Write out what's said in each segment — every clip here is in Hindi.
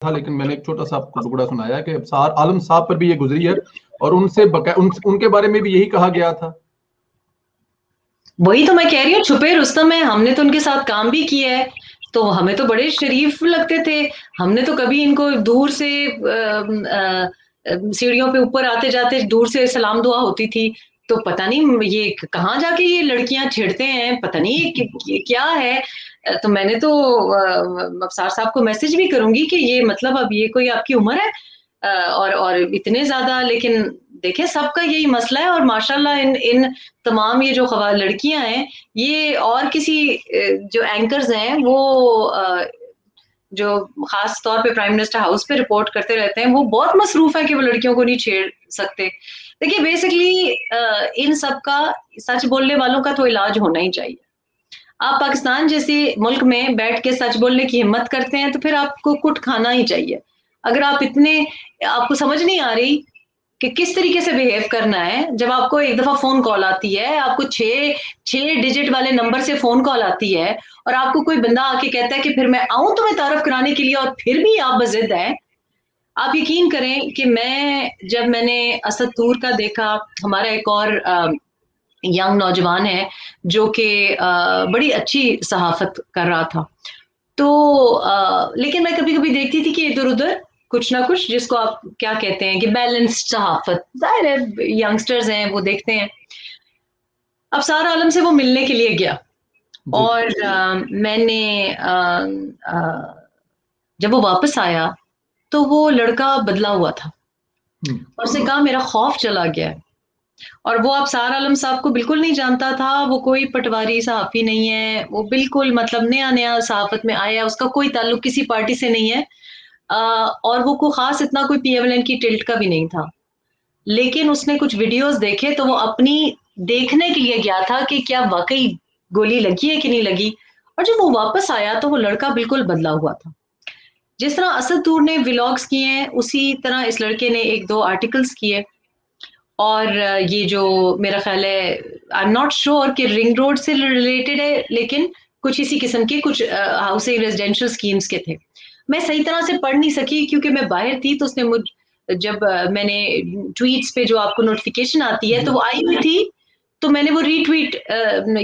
था, लेकिन मैंने एक छोटा सा आपको टुकड़ा सुनाया कि सार आलम साहब पर भी ये गुजरी है और उनसे उनके बारे में भी यही कहा गया था। वही तो मैं कह रही हूँ, छुपे रुस्तम है, हमने तो उनके साथ काम भी किया है, तो हमें तो बड़े शरीफ लगते थे। हमने तो कभी इनको दूर से सीढ़ियों पे ऊपर आते जाते दूर से सलाम दुआ होती थी, तो पता नहीं ये कहाँ जाके ये लड़कियां छेड़ते हैं, पता नहीं ये क्या है। तो मैंने तो अफसार साहब को मैसेज भी करूंगी कि ये मतलब अब ये कोई आपकी उम्र है, और इतने ज्यादा। लेकिन देखिए सबका यही मसला है, और माशाल्लाह इन इन तमाम ये जो लड़कियां हैं, ये और किसी जो एंकर्स हैं वो जो खास तौर पे प्राइम मिनिस्टर हाउस पे रिपोर्ट करते रहते हैं, वो बहुत मसरूफ है कि वो लड़कियों को नहीं छेड़ सकते। देखिए बेसिकली इन सब का, सच बोलने वालों का तो इलाज होना ही चाहिए। आप पाकिस्तान जैसे मुल्क में बैठ के सच बोलने की हिम्मत करते हैं तो फिर आपको कुट खाना ही चाहिए। अगर आप इतने, आपको समझ नहीं आ रही कि किस तरीके से बिहेव करना है, जब आपको एक दफा फोन कॉल आती है, आपको छह छह डिजिट वाले नंबर से फोन कॉल आती है, और आपको कोई बंदा आके कहता है कि फिर मैं आऊं तुम्हें तारफ कराने के लिए, और फिर भी आप बजिद हैं। आप यकीन करें कि जब मैंने असद तूर का देखा, हमारा एक और यंग नौजवान है जो कि बड़ी अच्छी सहाफत कर रहा था, तो लेकिन मैं कभी कभी देखती थी कि इधर उधर कुछ ना कुछ, जिसको आप क्या कहते हैं कि बैलेंस्ड सहाफत, जाहिर है यंगस्टर्स हैं वो देखते हैं। अब सारा आलम से वो मिलने के लिए गया, जी। और मैंने जब वो वापस आया तो वो लड़का बदला हुआ था, और उसने कहा मेरा खौफ चला गया है। और वो आप सार आलम साहब को बिल्कुल नहीं जानता था, वो कोई पटवारी सहाफ़ी नहीं है, वो बिल्कुल मतलब नया नया सहाफत में आया, उसका कोई ताल्लुक किसी पार्टी से नहीं है, और वो को खास इतना कोई पीएमएलएन की टिल्ट का भी नहीं था। लेकिन उसने कुछ वीडियोस देखे तो वो अपनी देखने के लिए गया था कि क्या वाकई गोली लगी है कि नहीं लगी। और जब वो वापस आया तो वो लड़का बिल्कुल बदला हुआ था। जिस तरह असद दूर ने व्लॉग्स किए हैं, उसी तरह इस लड़के ने एक दो आर्टिकल्स किए। और ये जो मेरा ख्याल है, आई एम नॉट श्योर कि रिंग रोड से रिलेटेड है, लेकिन कुछ इसी किस्म के कुछ हाउसिंग रेजिडेंशियल स्कीम्स के थे। मैं सही तरह से पढ़ नहीं सकी क्योंकि मैं बाहर थी, तो उसने मुझ जब मैंने ट्वीट्स पे जो आपको नोटिफिकेशन आती है तो वो आई हुई थी, तो मैंने वो रीट्वीट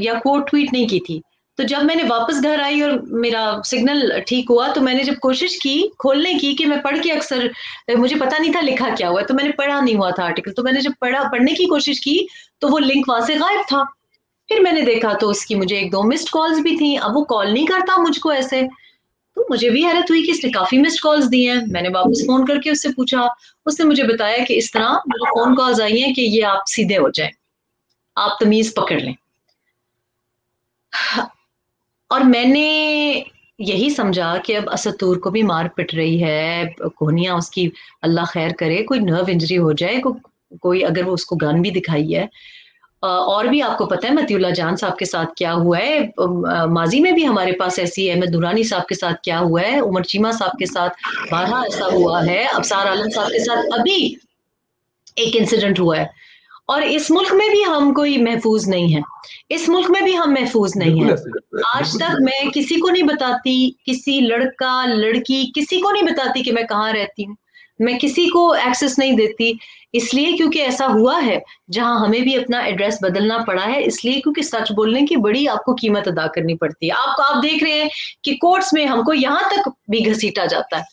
या कोट ट्वीट नहीं की थी। तो जब मैंने वापस घर आई और मेरा सिग्नल ठीक हुआ, तो मैंने जब कोशिश की खोलने की कि मैं पढ़ के, अक्सर मुझे पता नहीं था लिखा क्या हुआ है, तो मैंने पढ़ा नहीं हुआ था आर्टिकल, तो मैंने जब पढ़ने की कोशिश की तो वो लिंक वहां से गायब था। फिर मैंने देखा तो उसकी मुझे एक दो मिस्ड कॉल्स भी थी। अब वो कॉल नहीं करता मुझको ऐसे, तो मुझे भी हैरत हुई कि इसने काफी मिस्ड कॉल्स दी हैं। मैंने वापस फोन करके उससे पूछा, उसने मुझे बताया कि इस तरह मुझे फोन कॉल्स आई हैं कि ये आप सीधे हो जाए, आप तमीज पकड़ लें। और मैंने यही समझा कि अब असतूर को भी मार पिट रही है, कोहनिया उसकी, अल्लाह खैर करे, कोई नर्व इंजरी हो जाए, कोई अगर वो उसको गन भी दिखाई है। और भी आपको पता है मतीउल्लाह जान साहब के साथ क्या हुआ है, माजी में भी हमारे पास ऐसी है, अहमद दुरानी साहब के साथ क्या हुआ है, उमर चीमा साहब के साथ बारहा ऐसा हुआ है, अबसार आलम साहब के साथ अभी एक इंसिडेंट हुआ है। और इस मुल्क में भी हम कोई महफूज नहीं है, इस मुल्क में भी हम महफूज नहीं बिल्कुल है। ऐसे, आज बिल्कुल तक ठीक। मैं किसी को नहीं बताती, किसी लड़का लड़की किसी को नहीं बताती कि मैं कहाँ रहती हूँ, मैं किसी को एक्सेस नहीं देती, इसलिए क्योंकि ऐसा हुआ है जहां हमें भी अपना एड्रेस बदलना पड़ा है, इसलिए क्योंकि सच बोलने की बड़ी आपको कीमत अदा करनी पड़ती है। आप देख रहे हैं कि कोर्ट्स में हमको यहाँ तक भी घसीटा जाता है,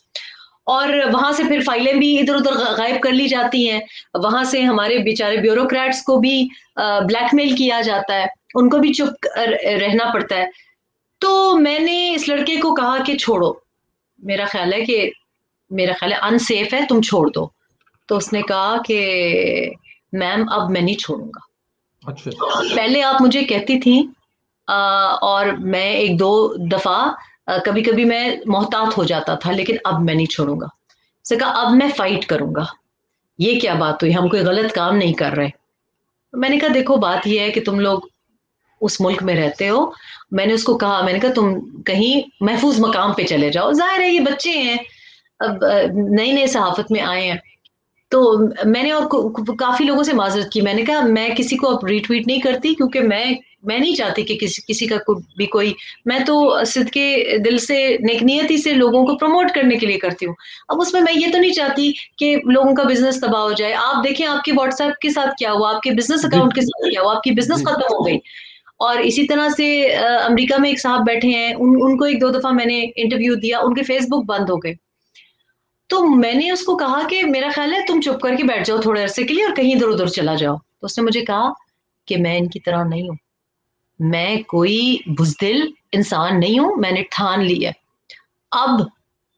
और वहां से फिर फाइलें भी इधर उधर गायब कर ली जाती हैं, वहां से हमारे बेचारे ब्यूरोक्रेट्स को भी ब्लैकमेल किया जाता है, उनको भी चुप रहना पड़ता है। तो मैंने इस लड़के को कहा कि छोड़ो, मेरा ख्याल है कि मेरा ख्याल है अनसेफ है, तुम छोड़ दो। तो उसने कहा कि मैम अब मैं नहीं छोड़ूंगा, अच्छा। पहले आप मुझे कहती थी और मैं एक दो दफा कभी कभी मैं मोहतात हो जाता था, लेकिन अब मैं नहीं छोड़ूंगा। उसने कहा अब मैं फाइट करूंगा। ये क्या बात हुई, हम कोई गलत काम नहीं कर रहे। मैंने कहा देखो बात ये है कि तुम लोग उस मुल्क में रहते हो। मैंने उसको कहा, मैंने कहा तुम कहीं महफूज मकाम पे चले जाओ, जाहिर है ये बच्चे हैं, अब नए नए सहाफत में आए हैं। तो मैंने और काफी लोगों से माजरत की, मैंने कहा मैं किसी को अब रीट्वीट नहीं करती, क्योंकि मैं मैं नहीं चाहती कि किसी का भी कोई, मैं तो सिद्के दिल से नेकनियती से लोगों को प्रमोट करने के लिए करती हूँ। अब उसमें मैं ये तो नहीं चाहती कि लोगों का बिजनेस तबाह हो जाए। आप देखें आपके व्हाट्सएप के साथ क्या हुआ, आपके बिजनेस अकाउंट के साथ क्या हुआ, आपकी बिजनेस खत्म हो गई। और इसी तरह से अमेरिका में एक साहब बैठे हैं, उनको 1-2 दफा मैंने इंटरव्यू दिया, उनके फेसबुक बंद हो गए। तो मैंने उसको कहा कि मेरा ख्याल है तुम चुप करके बैठ जाओ थोड़े अरसे के लिए और कहीं इधर उधर चला जाओ। तो उसने मुझे कहा कि मैं इनकी तरह नहीं हूं, मैं कोई बुज़दिल इंसान नहीं हूं, मैंने ठान ली है। अब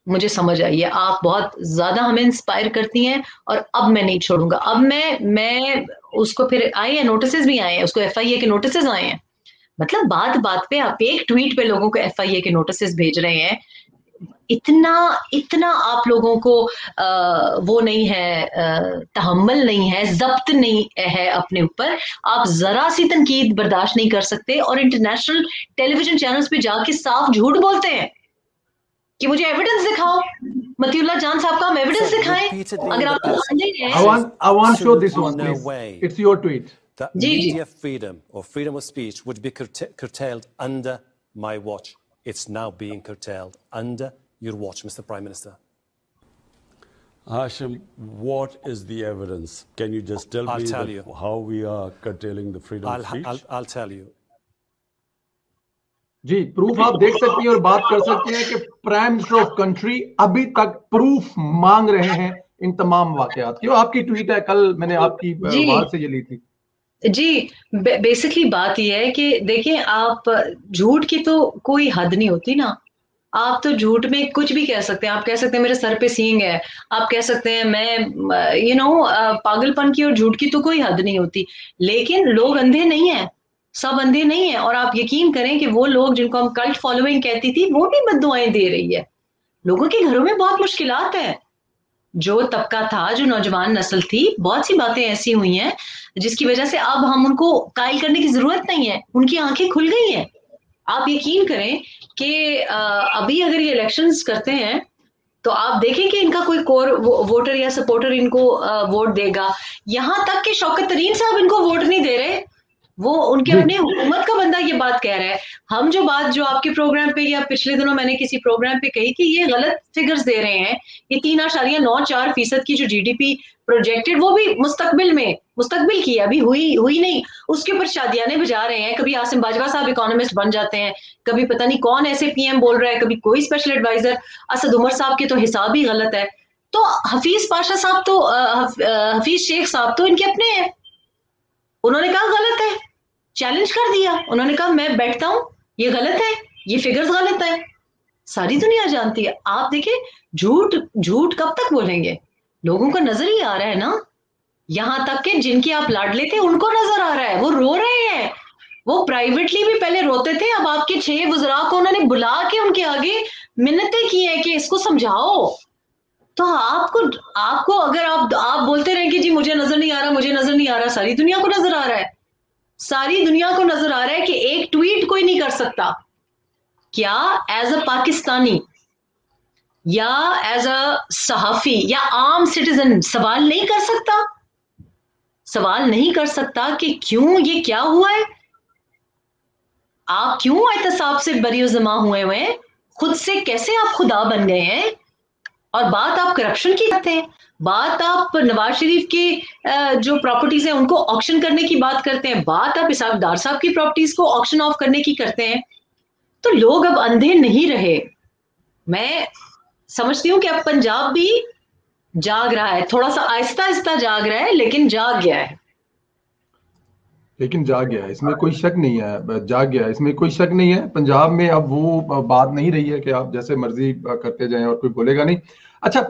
मुझे समझ आई है, आप बहुत ज्यादा हमें इंस्पायर करती हैं और अब मैं नहीं छोड़ूंगा। अब मैं उसको, फिर आए हैं नोटिस भी आए हैं, उसको FIA के नोटिस आए हैं। मतलब बात बात पे आप एक ट्वीट पे लोगों को FIA के नोटिस भेज रहे हैं। इतना इतना आप लोगों को वो नहीं है, तहम्मुल नहीं है, जब्त नहीं है अपने ऊपर। आप जरा सी तनकीद बर्दाश्त नहीं कर सकते और इंटरनेशनल टेलीविजन चैनल्स पे जाके साफ झूठ बोलते हैं कि मुझे एविडेंस दिखाओ। मतीउल्लाह जान साहब का हम एविडेंस दिखाएं। अगर आप I want show this one please. It's your tweet. That media freedom or freedom of speech would be curtailed under my watch. It's now being curtailed under your watch, Mr. Prime Minister. Hashim, what is the evidence? Can you just tell me how we are curtailing the freedom of speech? I'll tell you. जी, प्रूफ आप देख सकती हैं और बात कर सकते हैं कि प्राइम मिनिस्टर ऑफ कंट्री अभी तक प्रूफ मांग रहे हैं इन तमाम वाकयात की। आपकी ट्वीट है, कल मैंने आपकी आवाज से ये ली थी। जी, बेसिकली बात यह है कि देखें, आप झूठ की तो कोई हद नहीं होती ना। आप तो झूठ में कुछ भी कह सकते हैं। आप कह सकते हैं मेरे सर पे सींग है, आप कह सकते हैं मैं पागलपन की और झूठ की तो कोई हद नहीं होती। लेकिन लोग अंधे नहीं है, सब अंधे नहीं है। और आप यकीन करें कि वो लोग जिनको हम कल्ट फॉलोइंग कहती थी, वो भी बद्दुआएं दे रही है। लोगों के घरों में बहुत मुश्किलात है। जो तबका था, जो नौजवान नस्ल थी, बहुत सी बातें ऐसी हुई हैं जिसकी वजह से अब हम उनको कायल करने की जरूरत नहीं है, उनकी आंखें खुल गई हैं। आप यकीन करें कि अभी अगर ये इलेक्शंस करते हैं तो आप देखें कि इनका कोई कोर वोटर या सपोर्टर इनको वोट देगा। यहां तक कि शौकत तरीन साहब इनको वोट नहीं दे रहे, वो उनके अपने हुकूमत का बंदा ये बात कह रहा है। हम जो बात जो आपके प्रोग्राम पे या पिछले दिनों मैंने किसी प्रोग्राम पे कही कि ये गलत फिगर्स दे रहे हैं, ये 3.94% की जो GDP प्रोजेक्टेड, वो भी मुस्तकबिल की अभी हुई नहीं, उसके ऊपर शादियाने बजा रहे हैं। कभी आसिम बाजवा साहब इकोनॉमिस्ट बन जाते हैं, कभी पता नहीं कौन ऐसे PM बोल रहा है, कभी कोई स्पेशल एडवाइजर। असद उमर साहब के तो हिसाब ही गलत है। तो हफीज पाशा साहब तो हफीज शेख साहब तो इनके अपने हैं, उन्होंने कहा गलत है, चैलेंज कर दिया। उन्होंने कहा मैं बैठता हूं, ये गलत है, ये फिगर्स गलत है। सारी दुनिया जानती है। आप देखिए, झूठ कब तक बोलेंगे? लोगों को नजर ही आ रहा है ना। यहां तक कि जिनके आप लाडले थे उनको नजर आ रहा है, वो रो रहे हैं। वो प्राइवेटली भी पहले रोते थे, अब आपके 6 वज़रा को उन्होंने बुला के उनके आगे मिन्नतें की हैं कि इसको समझाओ। तो आपको अगर आप बोलते रहे कि जी मुझे नजर नहीं आ रहा, मुझे नजर नहीं आ रहा, सारी दुनिया को नजर आ रहा है। सारी दुनिया को नजर आ रहा है कि एक ट्वीट कोई नहीं कर सकता। क्या एज अ पाकिस्तानी या एज अ सहाफी या आम सिटीजन सवाल नहीं कर सकता? सवाल नहीं कर सकता कि क्यों ये क्या हुआ है? आप क्यों एहतसाब से बरीउज़्ज़मा हुए हैं? खुद से कैसे आप खुदा बन गए हैं? और बात आप करप्शन की करते हैं, बात आप नवाज शरीफ की जो प्रॉपर्टीज हैं उनको ऑक्शन करने की बात करते हैं, बात आप इसाक डार साहब की प्रॉपर्टीज को ऑक्शन ऑफ करने की करते हैं। तो लोग अब अंधे नहीं रहे। मैं समझती हूँ कि अब पंजाब भी जाग रहा है, थोड़ा सा आहिस्ता आहिस्ता जाग रहा है, लेकिन जाग गया है। लेकिन जाग गया है, इसमें कोई शक नहीं है, जाग गया है, इसमें कोई शक नहीं है। पंजाब में अब वो बात नहीं रही है कि आप जैसे मर्जी करते जाएं और कोई बोलेगा नहीं। अच्छा,